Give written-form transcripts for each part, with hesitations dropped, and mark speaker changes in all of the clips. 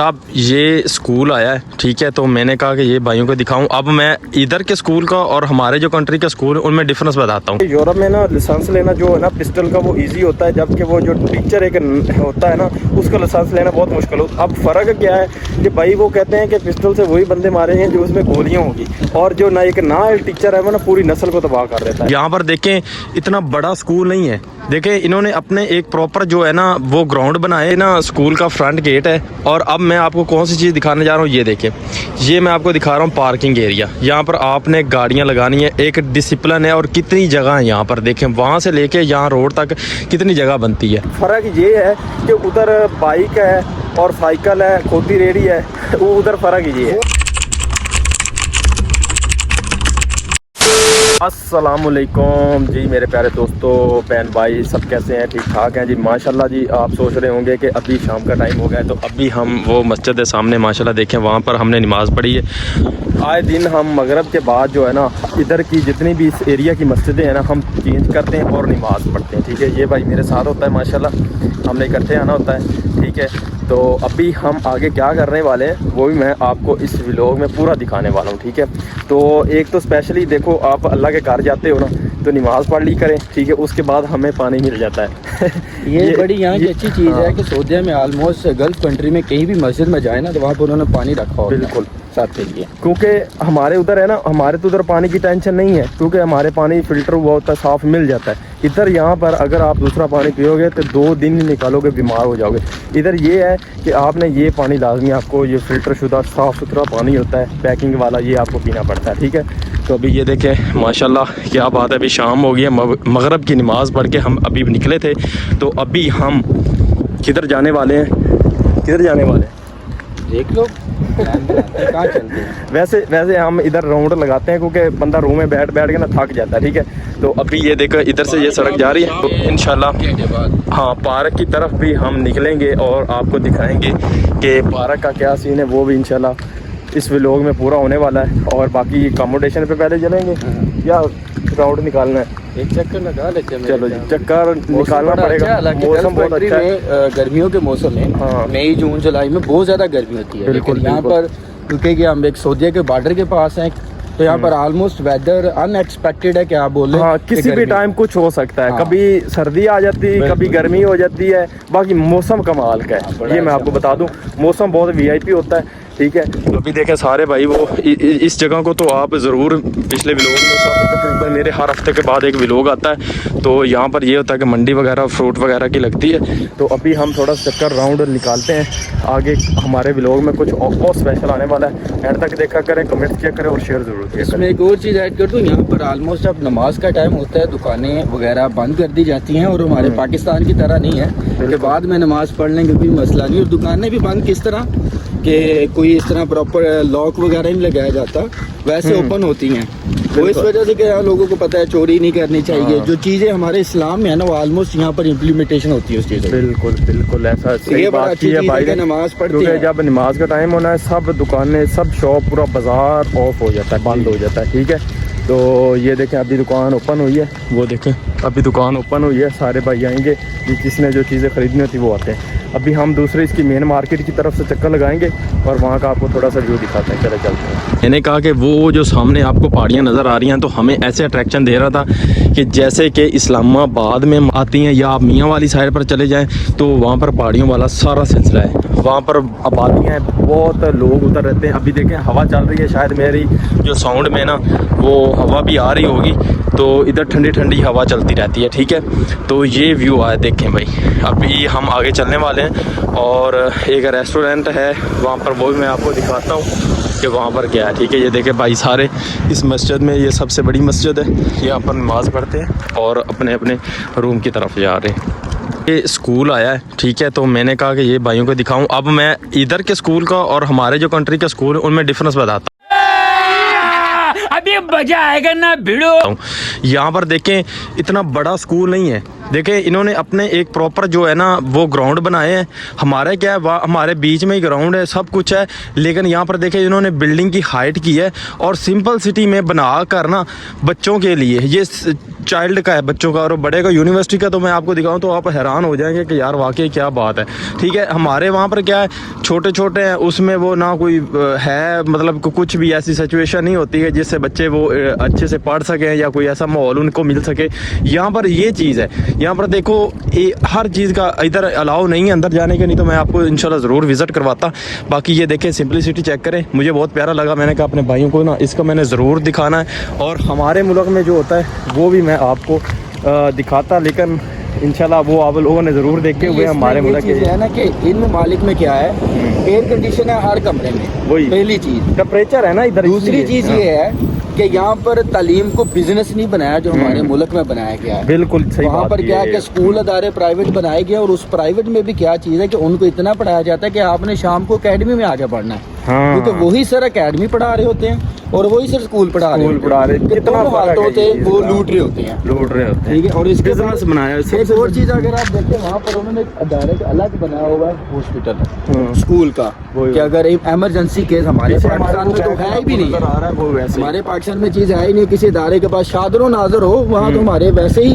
Speaker 1: अब ये स्कूल आया है, ठीक है, तो मैंने कहा कि ये भाइयों को दिखाऊं। अब मैं इधर के स्कूल का और हमारे जो कंट्री का स्कूल है उनमें डिफरेंस बताता हूँ। यूरोप में ना लाइसेंस लेना जो है ना पिस्टल का वो इजी होता है, जबकि वो जो टीचर एक होता है ना उसका लाइसेंस लेना बहुत मुश्किल होता है। अब फ़र्क क्या है कि भाई वो कहते हैं कि पिस्टल से वही बंदे मारे हैं जो उसमें गोलियाँ होगी, और जो ना एक टीचर है वो ना पूरी नस्ल को तबाह कर देता है। यहाँ पर देखें इतना बड़ा स्कूल नहीं है, देखें इन्होंने अपने एक प्रॉपर जो है ना वो ग्राउंड बनाए ना, स्कूल का फ्रंट गेट है। और अब मैं आपको कौन सी चीज़ दिखाने जा रहा हूँ, ये देखें, ये मैं आपको दिखा रहा हूँ पार्किंग एरिया। यहाँ पर आपने गाड़ियाँ लगानी है, एक डिसिप्लिन है, और कितनी जगह है यहाँ पर देखें, वहाँ से लेके यहाँ रोड तक कितनी जगह बनती है। फ़र्क ये है कि उधर बाइक है और साइकिल है, खोती रेहड़ी है, वो उधर फ़र्क ये है। अस्सलामुअलैकुम जी मेरे प्यारे दोस्तों, बहन भाई, सब कैसे हैं? ठीक ठाक हैं जी, माशाल्लाह जी। आप सोच रहे होंगे कि अभी शाम का टाइम हो गया है, तो अभी हम वो मस्जिद है सामने माशाल्लाह देखें, वहाँ पर हमने नमाज़ पढ़ी है। आए दिन हम मगरब के बाद जो है ना इधर की जितनी भी इस एरिया की मस्जिदें हैं ना हम चेंज करते हैं और नमाज़ पढ़ते हैं, ठीक है। ये भाई मेरे साथ होता है माशाल्लाह, हमने इकट्ठे आना होता है, ठीक है। तो अभी हम आगे क्या करने वाले हैं वो भी मैं आपको इस व्लॉग में पूरा दिखाने वाला हूँ, ठीक है। तो एक तो स्पेशली देखो, आप अल्लाह के घर जाते हो ना तो नमाज़ पढ़ ली करें, ठीक है, उसके बाद हमें पानी मिल जाता है।
Speaker 2: ये बड़ी यहाँ की अच्छी चीज़ है कि सऊदीया में ऑलमोस्ट गल्फ़ कंट्री में कहीं भी मस्जिद में जाए ना तो वहाँ पर उन्होंने पानी रखा हो
Speaker 1: बिल्कुल
Speaker 2: साथ के लिए,
Speaker 1: क्योंकि हमारे उधर है ना, हमारे तो उधर पानी की टेंशन नहीं है, क्योंकि हमारे पानी फ़िल्टर हुआ होता है, साफ़ मिल जाता है। इधर यहाँ पर अगर आप दूसरा पानी पियोगे तो 2 दिन ही निकालोगे, बीमार हो जाओगे। इधर ये है कि आपने ये पानी लाजमी, आपको ये फ़िल्टर शुदा साफ़ सुथरा पानी होता है, पैकिंग वाला, ये आपको पीना पड़ता है, ठीक है। तो अभी ये देखें माशाल्लाह क्या बात है, अभी शाम हो गई है, मगरब की नमाज़ पढ़ के हम अभी निकले थे। तो अभी हम किधर जाने वाले हैं, किधर जाने वाले हैं
Speaker 2: देख लो कहाँ चलते हैं।
Speaker 1: वैसे हम इधर राउंड लगाते हैं क्योंकि बंदा रूम में बैठ के ना थक जाता है, ठीक है। तो अभी ये देखो इधर से ये सड़क जा रही है, तो इंशाल्लाह हाँ पार्क की तरफ भी हम निकलेंगे और आपको दिखाएंगे कि पार्क का क्या सीन है, वो भी इंशाल्लाह इस व्लॉग में पूरा होने वाला है। और बाकी अकोमोडेशन पे पहले चलेंगे या राउंड निकालना है,
Speaker 2: एक चक्कर लगा लेते हैं।
Speaker 1: चलो जी, चक्कर निकालना पड़ेगा। मौसम बहुत अच्छा है,
Speaker 2: गर्मियों के मौसम में
Speaker 1: हाँ
Speaker 2: मई जून जुलाई में बहुत ज़्यादा गर्मी होती है।
Speaker 1: बिल्कुल
Speaker 2: यहाँ पर क्योंकि हम एक सऊदीया के बॉर्डर के पास हैं, तो यहाँ पर ऑलमोस्ट वेदर अनएक्सपेक्टेड है, क्या बोले,
Speaker 1: हाँ किसी भी टाइम कुछ हो सकता है,
Speaker 2: हाँ।
Speaker 1: कभी सर्दी आ जाती है, कभी गर्मी हो जाती है, बाकी मौसम कमाल का है। ये मैं आपको बता दूं, मौसम बहुत वीआईपी होता है, ठीक है। तो अभी देखें सारे भाई वो इस जगह को तो आप ज़रूर पिछले व्लॉग में, मेरे हर हफ्ते के बाद एक व्लॉग आता है, तो यहाँ पर ये होता है कि मंडी वगैरह फ्रूट वगैरह की लगती है। तो अभी हम थोड़ा चक्कर राउंड निकालते हैं, आगे हमारे व्लॉग में कुछ और स्पेशल आने वाला है। एंड तक देखा करें, कमेंट किया करें और शेयर ज़रूर किया करें।
Speaker 2: इसमें एक और चीज़ ऐड कर दूँ, यहाँ पर ऑलमोस्ट अब नमाज का टाइम होता है, दुकानें वगैरह बंद कर दी जाती हैं, और हमारे पाकिस्तान की तरह नहीं है कि बाद में नमाज पढ़ लेंगे, कोई मसला नहीं। और दुकानें भी बंद किस तरह कि कोई इस तरह प्रॉपर लॉक वगैरह नहीं लगाया जाता, वैसे ओपन होती हैं। वो इस वजह से कि यहाँ लोगों को पता है चोरी नहीं करनी चाहिए। जो चीज़ें हमारे इस्लाम में है ना वो ऑलमोस्ट यहाँ पर इम्प्लीमेंटेशन होती है उस चीज़।
Speaker 1: बिल्कुल बिल्कुल ऐसा सही बात की है भाई,
Speaker 2: नमाज पढ़ते हैं,
Speaker 1: जब नमाज का टाइम होना है सब दुकानें, सब शॉप, पूरा बाजार ऑफ हो जाता है, बंद हो जाता है, ठीक है। तो ये देखें अभी दुकान ओपन हुई है, वो देखें अभी दुकान ओपन हुई है, सारे भाई आएंगे, जिसने जो चीज़ें ख़रीदनी होती वो आते हैं। अभी हम दूसरे इसकी मेन मार्केट की तरफ से चक्कर लगाएंगे और वहाँ का आपको थोड़ा सा व्यू दिखाते हैं, चले चलते हैं। मैंने कहा कि वो जो सामने आपको पहाड़ियाँ नज़र आ रही हैं तो हमें ऐसे अट्रैक्शन दे रहा था कि जैसे कि इस्लामाबाद में आती हैं, या आप मियाँ वाली साइड पर चले जाएँ तो वहाँ पर पहाड़ियों वाला सारा सिलसिला है, वहाँ पर आबादियाँ हैं, बहुत लोग उधर रहते हैं। अभी देखें हवा चल रही है, शायद मेरी जो साउंड में ना वो हवा भी आ रही होगी, तो इधर ठंडी ठंडी हवा चलती रहती है, ठीक है। तो ये व्यू आया देखें भाई। अभी हम आगे चलने वाले हैं और एक रेस्टोरेंट है वहाँ पर, वो भी मैं आपको दिखाता हूँ कि वहाँ पर क्या है, ठीक है। ये देखें भाई सारे इस मस्जिद में, ये सबसे बड़ी मस्जिद है, यहाँ पर नमाज़ पढ़ते हैं और अपने अपने रूम की तरफ जा रहे हैं। ये स्कूल आया है, ठीक है, तो मैंने कहा कि ये भाइयों को दिखाऊं। अब मैं इधर के स्कूल का और हमारे जो कंट्री का स्कूल है उनमें डिफरेंस बताता हूँ। अभी मजा आएगा ना भिड़ो। यहाँ पर देखें इतना बड़ा स्कूल नहीं है, देखिए इन्होंने अपने एक प्रॉपर जो है ना वो ग्राउंड बनाए हैं। हमारे क्या है हमारे बीच में ही ग्राउंड है, सब कुछ है, लेकिन यहाँ पर देखिए इन्होंने बिल्डिंग की हाइट की है और सिंपल सिटी में बना कर ना बच्चों के लिए, ये चाइल्ड का है बच्चों का और बड़े का यूनिवर्सिटी का, तो मैं आपको दिखाऊं तो आप हैरान हो जाएंगे कि यार वाकई क्या बात है। ठीक है, हमारे वहाँ पर क्या है छोटे छोटे हैं, उसमें वो ना कोई है मतलब कुछ भी ऐसी सिचुएशन नहीं होती है जिससे बच्चे वो अच्छे से पढ़ सकें या कोई ऐसा माहौल उनको मिल सके। यहाँ पर ये चीज़ है, यहाँ पर देखो हर चीज़ का इधर अलाउ नहीं है अंदर जाने के, नहीं तो मैं आपको इंशाल्लाह ज़रूर विज़िट करवाता। बाकी ये देखें सिंपलिसिटी चेक करें, मुझे बहुत प्यारा लगा। मैंने कहा अपने भाइयों को ना इसका मैंने ज़रूर दिखाना है और हमारे मुल्क में जो होता है वो भी मैं आपको दिखाता, लेकिन इंशाल्लाह वो आप लोगों ने ज़रूर देखे हुए हमारे मुल्क के
Speaker 2: है ना कि इन ममालिक में क्या है, एयर कंडीशन है हर कमरे में,
Speaker 1: वही
Speaker 2: पहली चीज़।
Speaker 1: टेम्परेचर है ना इधर।
Speaker 2: दूसरी चीज़ ये है कि यहाँ पर तालीम को बिजनेस नहीं बनाया जो हमारे मुल्क में बनाया गया है।
Speaker 1: बिल्कुल सही।
Speaker 2: वहाँ पर क्या है कि स्कूल अदारे प्राइवेट बनाए गए और उस प्राइवेट में भी क्या चीज़ है कि उनको इतना पढ़ाया जाता है कि आपने शाम को एकेडमी में आके पढ़ना है।
Speaker 1: हाँ।
Speaker 2: क्योंकि वही सर एकेडमी पढ़ा रहे होते हैं और वही सर स्कूल पढ़ा रहे
Speaker 1: कितना
Speaker 2: हाथों होते हैं वो लूट रहे होते हैं। ठीक है, और इस
Speaker 1: बिजनेस बनाया है।
Speaker 2: एक और चीज़ अगर आप देखते हैं वहाँ पर उन्होंने एक अदारे का अलग बनाया हुआ है हॉस्पिटल स्कूल का, कि अगर इमरजेंसी केस हमारे पाकिस्तान में तो है ही भी नहीं, हमारे पाकिस्तान में चीज़ है ही नहीं। किसी इदारे के पास शादर नाजर हो वहाँ तो हमारे वैसे ही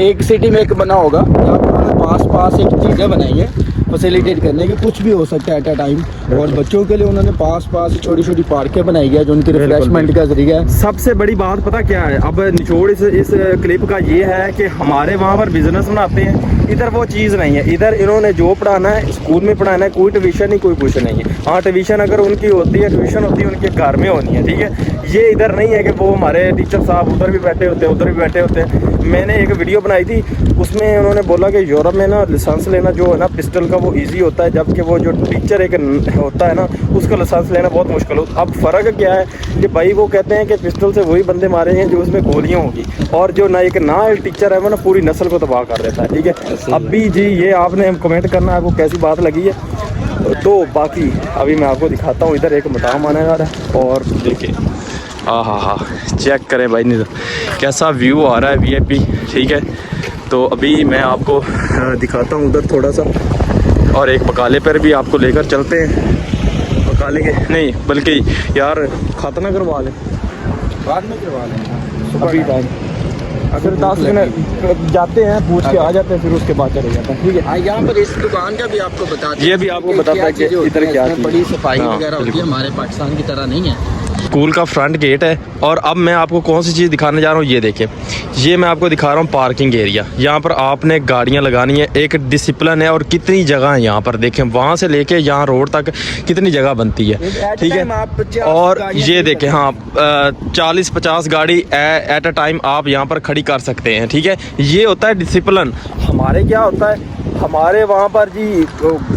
Speaker 2: एक सिटी में एक बना होगा, पास एक चीज़ें बनाई है फैसिलिटेट करने की, कुछ भी हो सकता है एट अ टाइम। और बच्चों के लिए उन्होंने पास छोटी छोटी पार्कें बनाई गई जो उनकी रिफ्रेशमेंट का जरिया है।
Speaker 1: सबसे बड़ी बात पता क्या है, अब निचोड़ इस क्लिप का ये है कि हमारे वहाँ पर बिजनेस बनाते हैं, इधर वो चीज़ नहीं है। इधर इन्होंने जो पढ़ाना है स्कूल में पढ़ाना है, कोई ट्यूशन नहीं, कोई कुछ नहीं है। हाँ ट्यूशन अगर उनकी होती है, ट्यूशन होती है उनके घर में होनी है। ठीक है, ये इधर नहीं है कि वो हमारे टीचर साहब उधर भी बैठे होते हैं उधर भी बैठे होते हैं। मैंने एक वीडियो बनाई थी, उसमें उन्होंने बोला कि यूरोप में ना लाइसेंस लेना जो है ना पिस्टल का वो ईजी होता है, जबकि वो जो टीचर एक होता है ना उसका लाइसेंस लेना बहुत मुश्किल होता है। अब फ़र्क क्या है कि भाई वो कहते हैं कि पिस्टल से वही बंदे मारे हैं जो उसमें गोलियाँ होगी, और जो ना एक टीचर है वो ना पूरी नस्ल को तबाह कर देता है। ठीक है, अब भी जी ये आपने कमेंट करना है आपको कैसी बात लगी है। तो बाकी अभी मैं आपको दिखाता हूँ, इधर एक मकाम आने वाला है और देखिए हाँ चेक करें भाई, नहीं तो कैसा व्यू आ रहा है वीआईपी। ठीक है, तो अभी मैं आपको दिखाता हूँ उधर थोड़ा सा, और एक बकाले पर भी आपको लेकर चलते हैं। बकाले के नहीं बल्कि यार खतना करवा लें,
Speaker 2: बाद में करवा लें
Speaker 1: अभी टाइम अगर 10 मिनट जाते हैं पूछ के आ जाते हैं, फिर उसके बाद चले जाते हैं। ठीक है,
Speaker 2: यहाँ पर इस दुकान का भी आपको बता दें,
Speaker 1: ये भी आपको बताता है कि इधर क्या
Speaker 2: बड़ी सफाई वगैरह होती है, हमारे पाकिस्तान की तरह नहीं है।
Speaker 1: स्कूल का फ्रंट गेट है। और अब मैं आपको कौन सी चीज़ दिखाने जा रहा हूँ, ये देखिए, ये मैं आपको दिखा रहा हूँ पार्किंग एरिया। यहाँ पर आपने गाड़ियाँ लगानी है, एक डिसिप्लिन है और कितनी जगह है यहाँ पर। देखें वहाँ से लेके यहाँ रोड तक कितनी जगह बनती है। ठीक है, और ये देखें हाँ 40-50 गाड़ी एट अ टाइम आप यहाँ पर खड़ी कर सकते हैं। ठीक है, ये होता है डिसिप्लिन। हमारे क्या होता है, हमारे वहाँ पर जी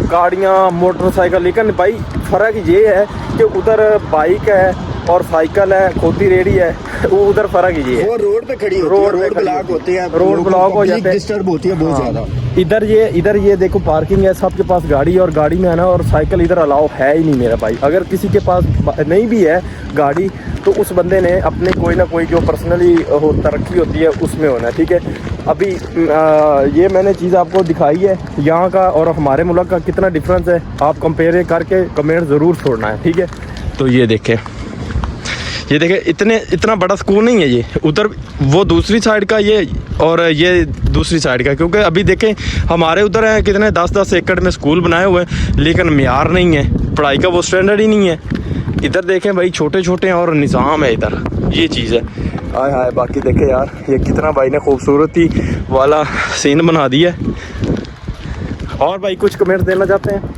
Speaker 1: गाड़ियाँ मोटरसाइकिल, लेकिन भाई फ़र्क ये है कि उधर बाइक है और साइकिल है, खोती रेडी है, वो उधर फ़र्क ये है।
Speaker 2: वो रोड पे खड़ी होती है, रोड ब्लॉक होती है,
Speaker 1: रोड ब्लॉक हो जाते हैं,
Speaker 2: डिस्टर्ब होती है बहुत ज़्यादा।
Speaker 1: इधर ये देखो पार्किंग है, सबके पास गाड़ी, और गाड़ी में है ना, और साइकिल इधर अलाउ है ही नहीं मेरा भाई। अगर किसी के पास नहीं भी है गाड़ी तो उस बंदे ने अपने कोई ना कोई जो पर्सनली तरक्की होती है उसमें होना है। ठीक है, अभी ये मैंने चीज़ आपको दिखाई है यहाँ का और हमारे मुल्क का कितना डिफरेंस है, आप कंपेयर करके कमेंट ज़रूर छोड़ना है। ठीक है, तो ये देखें इतना बड़ा स्कूल नहीं है ये, उधर वो दूसरी साइड का ये और ये दूसरी साइड का, क्योंकि अभी देखें हमारे उधर है कितने 10-10 एकड़ में स्कूल बनाए हुए हैं, लेकिन म्यार नहीं है, पढ़ाई का वो स्टैंडर्ड ही नहीं है। इधर देखें भाई छोटे छोटे और निज़ाम है इधर, ये चीज़ है। आय हाय, बाकी देखें यार ये कितना भाई ने खूबसूरती वाला सीन बना दिया है। और भाई कुछ कमेंट देना चाहते हैं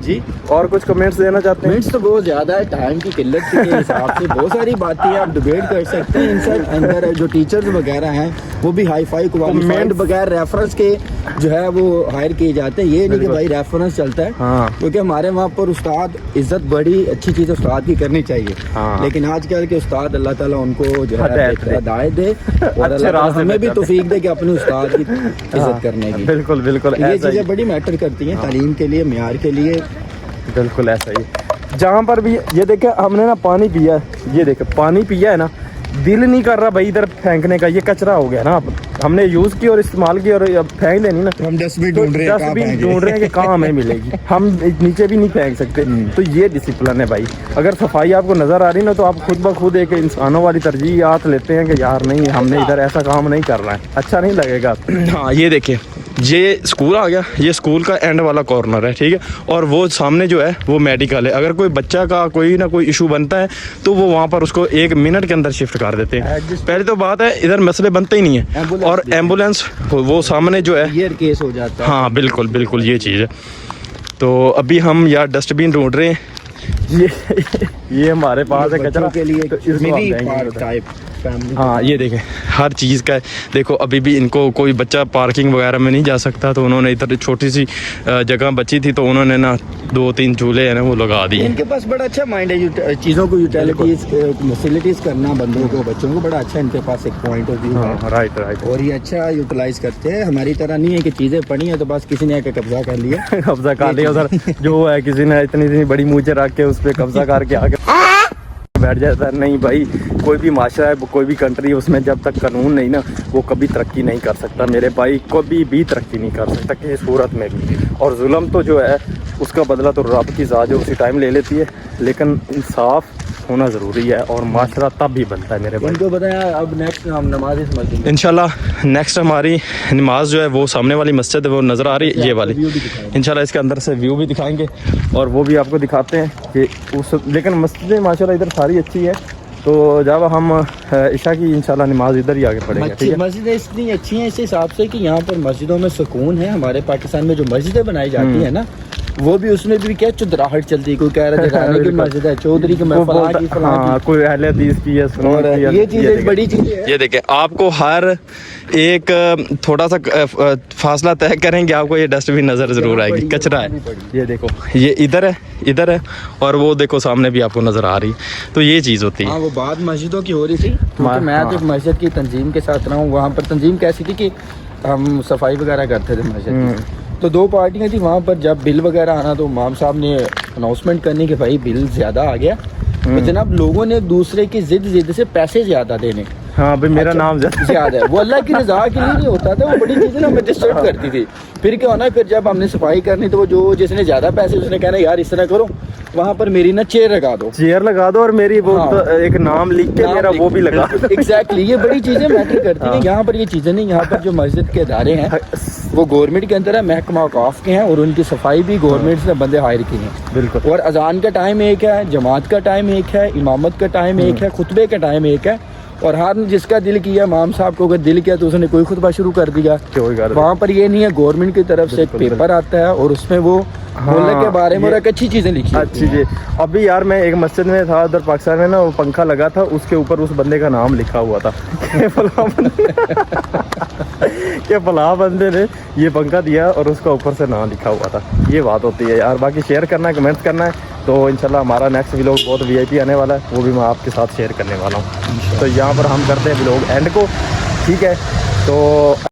Speaker 1: जी, और कुछ कमेंट्स देना चाहते हैं?
Speaker 2: कमेंट्स तो बहुत ज़्यादा है, टाइम की किल्लत के हिसाब से बहुत सारी बातें आप डिबेट कर सकते हैं। इनसे अंदर जो टीचर्स वगैरह हैं वो भी हाई फाई क्वालिफाइड बगैर रेफरेंस के जो है वो हायर किए जाते हैं। ये नहीं कि भाई रेफरेंस चलता है, क्योंकि हमारे वहाँ पर उस्ताद इज्जत बड़ी अच्छी चीज़ उस्ताद की करनी चाहिए। लेकिन आजकल के उस्ताद अल्लाह ताला उनको जो है हिदायत दे और अल्लाह हमें भी तौफीक दे कि अपने उस्ताद की इज्जत करने की।
Speaker 1: बिल्कुल बिल्कुल,
Speaker 2: ये चीज़ें बड़ी मैटर करती हैं तालीम के लिए, म्यार के लिए।
Speaker 1: बिल्कुल ऐसा ही। जहाँ पर भी ये देखे हमने ना पानी पिया है, ये देखे पानी पिया है ना, दिल नहीं कर रहा भाई इधर फेंकने का, ये कचरा हो गया ना। अब हमने यूज़ की और इस्तेमाल की और अब फेंक देनी ना।
Speaker 2: हम डस्टबिन
Speaker 1: तो
Speaker 2: ढूंढ रहे हैं, कहाँ
Speaker 1: डस्टबिन
Speaker 2: फेंके?
Speaker 1: ढूंढ रहे हैं कि कहाँ हमें मिलेगी, हम नीचे भी नहीं फेंक सकते। तो ये डिसिप्लिन है भाई। अगर सफाई आपको नज़र आ रही ना, तो आप खुद ब खुद एक इंसानों वाली तरजीहात लेते हैं कि यार नहीं, हमने इधर ऐसा काम नहीं करना है, अच्छा नहीं लगेगा। हाँ ये देखिए, ये स्कूल आ गया, ये स्कूल का एंड वाला कॉर्नर है, ठीक है। और वो सामने जो है वो मेडिकल है। अगर कोई बच्चा का कोई ना कोई इशू बनता है तो वो वहाँ पर उसको 1 मिनट के अंदर शिफ्ट कर देते हैं। पहले तो बात है इधर मसले बनते ही नहीं है। और एम्बुलेंस वो सामने जो है,
Speaker 2: क्लियर केस हो जाता है।
Speaker 1: हाँ बिल्कुल बिल्कुल ये चीज़ है। तो अभी हम यार डस्टबिन ढूंढ रहे हैं। ये हमारे पास है कचरा
Speaker 2: के लिए
Speaker 1: तो इसको हम
Speaker 2: मिनी
Speaker 1: देंगे
Speaker 2: पार्क
Speaker 1: उधर।
Speaker 2: Type family.
Speaker 1: हाँ ये देखें, हर चीज़ का है। देखो अभी भी इनको कोई बच्चा पार्किंग वगैरह में नहीं जा सकता, तो उन्होंने इधर छोटी सी जगह बची थी, तो उन्होंने ना 2-3 झूले हैं ना वो लगा दिए।
Speaker 2: इनके पास बड़ा अच्छा माइंड है, चीज़ों को यूटिलिटीज फैसिलिटीज करना बंदों को, बच्चों को बड़ा अच्छा इनके पास एक पॉइंट ऑफ व्यू है।
Speaker 1: हाँ राइट राइट।
Speaker 2: और ये अच्छा यूटिलाइज करते हैं। हमारी तरह नहीं है कि चीज़ें पड़ी हैं तो बस किसी ने आके कब्जा कर लिया।
Speaker 1: कब्जा कर लिया उधर, जो है किसी ने इतनी बड़ी मूंछें रख के उस पर कब्जा करके आके बैठ जाता है। नहीं भाई, कोई भी माशरा है, कोई भी कंट्री है, उसमें जब तक कानून नहीं ना, वो कभी तरक्की नहीं कर सकता मेरे भाई, कभी भी तरक्की नहीं कर सकता किसी सूरत में भी। और जुल्म तो जो है उसका बदला तो रब की ज़ात जो उसी टाइम ले लेती है, लेकिन इंसाफ होना ज़रूरी है और माशरा तब भी बनता है मेरे भाई।
Speaker 2: इनको बताया अब नेक्स्ट हम नमाज इस मस्जिद में
Speaker 1: इंशाल्लाह नेक्स्ट हमारी नमाज जो है वो सामने वाली मस्जिद है, वो नज़र आ रही है ये वाली। इंशाल्लाह इसके अंदर से व्यू भी दिखाएंगे और वो भी आपको दिखाते हैं कि उस, लेकिन मस्जिदें माशाल्लाह इधर सारी अच्छी है। तो जब हम इशा की इंशाल्लाह नमाज इधर ही आगे पढ़ेंगे, ठीक है।
Speaker 2: मस्जिदें इतनी अच्छी हैं इस हिसाब से कि यहाँ पर मस्जिदों में सुकून है। हमारे पाकिस्तान में जो मस्जिदें बनाई जाती हैं ना, वो भी उसमें भी क्या चुदराहट चलती है। कोई कह रहा है जगाने की मस्जिद है, चौधरी की फलां की फलां
Speaker 1: हाँ, कोई अहले हदीस की है, सुन्नत
Speaker 2: और
Speaker 1: की है।
Speaker 2: ये चीज़ एक बड़ी चीज़ है।
Speaker 1: ये देखें, आपको हर एक थोड़ा सा फासला तय करेंगे, आपको ये डस्टबिन नज़र ज़रूर आएगी। कचरा है, ये देखो, ये इधर है और वो देखो सामने भी आपको नज़र आ रही है। तो ये चीज़ होती
Speaker 2: हाँ,
Speaker 1: है।
Speaker 2: वो बात मस्जिदों की हो रही थी, क्योंकि मैं तो एक मस्जिद की तंजीम के साथ रहा हूँ। वहाँ पर तंजीम कैसी थी कि हम सफाई वगैरह करते थे मस्जिद की। तो 2 पार्टियाँ थी वहाँ पर। जब बिल वगैरह आना तो इमाम साहब ने अनाउंसमेंट करनी कि भाई बिल ज़्यादा आ गया, तो जनाब लोगों ने एक दूसरे की जिद से पैसे ज़्यादा देने।
Speaker 1: हाँ भाई, मेरा नाम
Speaker 2: ज़्यादा है, वो अल्लाह की रज़ा के लिए नहीं होता था। वो बड़ी चीज़ें ना हमें डिस्टर्ब करती थी। फिर क्या होना, फिर जब हमने सफाई करनी तो वो जो जिसने ज़्यादा पैसे, उसने कहना यार इस तरह करो, वहाँ पर मेरी ना चेयर लगा दो और मेरी वो
Speaker 1: हाँ।
Speaker 2: तो
Speaker 1: एक नाम लिख के मेरा वो भी लगा।
Speaker 2: एग्जैक्टली, ये बड़ी चीज़ें मैटर करती हैं। यहाँ पर ये चीज़ें नहीं, यहाँ पर जो मस्जिद के इदारे हैं वो गवर्नमेंट के अंदर है, महकमा औकाफ के हैं, और उनकी सफाई भी गवर्नमेंट ने बंदे हायर किए हैं।
Speaker 1: बिल्कुल।
Speaker 2: और अजान का टाइम एक है, जमात का टाइम एक है, इमामत का टाइम एक है, खुतबे का टाइम एक है। और हर जिसका दिल किया, इमाम साहब को अगर दिल किया तो उसने कोई खुतबा शुरू कर दिया। वहाँ पर ये नहीं है, गवर्नमेंट की तरफ से एक पेपर आता है और उसमें वो बोलने के बारे में और एक अच्छी चीज़ें लिखी। अच्छी जी।
Speaker 1: अभी यार मैं एक मस्जिद में था उधर पाकिस्तान में ना, वो पंखा लगा था, उसके ऊपर उस बंदे का नाम लिखा हुआ था कि फलां बंदे ने ये पंखा दिया और उसका ऊपर से नाम लिखा हुआ था। ये बात होती है यार। बाकी शेयर करना है, कमेंट्स करना है। तो इंशाल्लाह हमारा नेक्स्ट व्लॉग बहुत VIP आने वाला है, वो भी मैं आपके साथ शेयर करने वाला हूँ। तो यहाँ पर हम करते हैं व्लॉग एंड को, ठीक है। तो